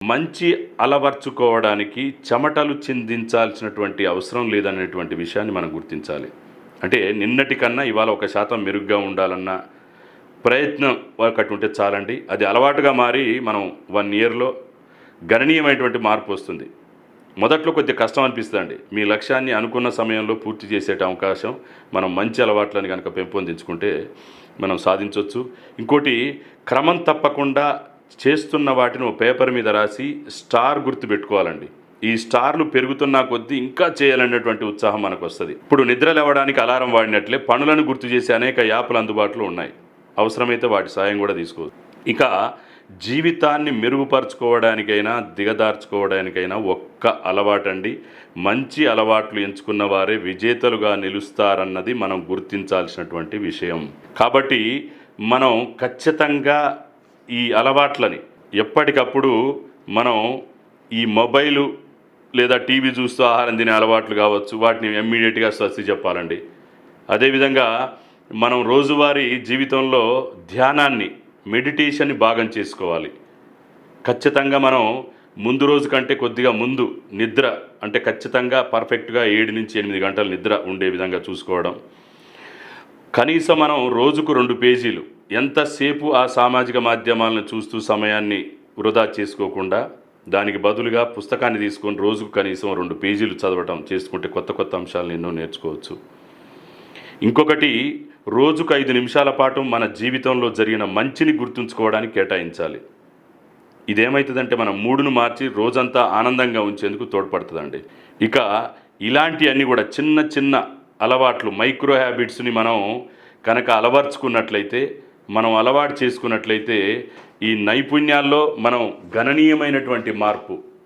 మంచి అలవర్చుకోవడానికి చెమటలు చిందించాల్సినటువంటి అవసరం లేదనేటువంటి విషయాన్ని మనం గుర్తించాలి. అంటే నిన్నటి కన్నా ఇవాళ 1% మెరుగ్గా ఉండాలన్న ప్రయత్నం ఒకటి ఉంటే చాలండి. అది అలవాటుగా మారి మనం 1 ఇయర్‌లో గణనీయమైనటువంటి మార్పు వస్తుంది. మొదట్లో కొద్దిగా కష్టం అనిపిస్తుందండి. మీ లక్ష్యాన్ని అనుకున్న సమయంలో పూర్తి చేసేట అవకాశం మనం మంచి అలవాట్లను గనక పెంపొందించుకుంటే మనం సాధించొచ్చు. ఇంకోటి, క్రమం తప్పకుండా చేస్తున్న వాటిని ఓ పేపర్ మీద రాసి స్టార్ గుర్తు పెట్టుకోవాలండి. ఈ స్టార్లు పెరుగుతున్న కొద్దీ ఇంకా చేయాలనేటువంటి ఉత్సాహం మనకు వస్తుంది. ఇప్పుడు నిద్ర లేవడానికి అలారం వాడినట్లే పనులను గుర్తు చేసే అనేక యాప్లు అందుబాటులో ఉన్నాయి. అవసరమైతే వాటి సాయం కూడా తీసుకోవచ్చు. ఇక జీవితాన్ని మెరుగుపరుచుకోవడానికైనా దిగదార్చుకోవడానికైనా ఒక్క అలవాటండి. మంచి అలవాట్లు ఎంచుకున్న వారే విజేతలుగా నిలుస్తారన్నది మనం గుర్తించాల్సినటువంటి విషయం. కాబట్టి మనం ఖచ్చితంగా ఈ అలవాట్లని ఎప్పటికప్పుడు మనం ఈ మొబైలు లేదా టీవీ చూస్తూ ఆహారం తినే అలవాట్లు కావచ్చు, వాటిని ఇమ్మీడియట్గా స్వస్తి చెప్పాలండి. అదేవిధంగా మనం రోజువారీ జీవితంలో ధ్యానాన్ని, మెడిటేషన్ని భాగం చేసుకోవాలి. ఖచ్చితంగా మనం ముందు రోజు కంటే కొద్దిగా ముందు నిద్ర, అంటే ఖచ్చితంగా పర్ఫెక్ట్గా 7 నుంచి 8 గంటల నిద్ర ఉండే విధంగా చూసుకోవడం. కనీసం మనం రోజుకు 2 పేజీలు, ఎంతసేపు ఆ సామాజిక మాధ్యమాలను చూస్తూ సమయాన్ని వృధా చేసుకోకుండా దానికి బదులుగా పుస్తకాన్ని తీసుకొని రోజుకు కనీసం 2 పేజీలు చదవటం చేసుకుంటే కొత్త కొత్త అంశాలను ఎన్నో నేర్చుకోవచ్చు. ఇంకొకటి, రోజుకు 5 నిమిషాల పాటు మన జీవితంలో జరిగిన మంచిని గుర్తుంచుకోవడానికి కేటాయించాలి. ఇదేమవుతుందంటే మన మూడును మార్చి రోజంతా ఆనందంగా ఉంచేందుకు తోడ్పడుతుందండి. ఇక ఇలాంటివన్నీ కూడా చిన్న చిన్న అలవాట్లు, మైక్రో హ్యాబిట్స్ని మనం కనుక అలవర్చుకున్నట్లయితే, అలవాటు చేసుకున్నట్లయితే ఈ నైపుణ్యాల్లో మనం గణనీయమైనటువంటి మార్పు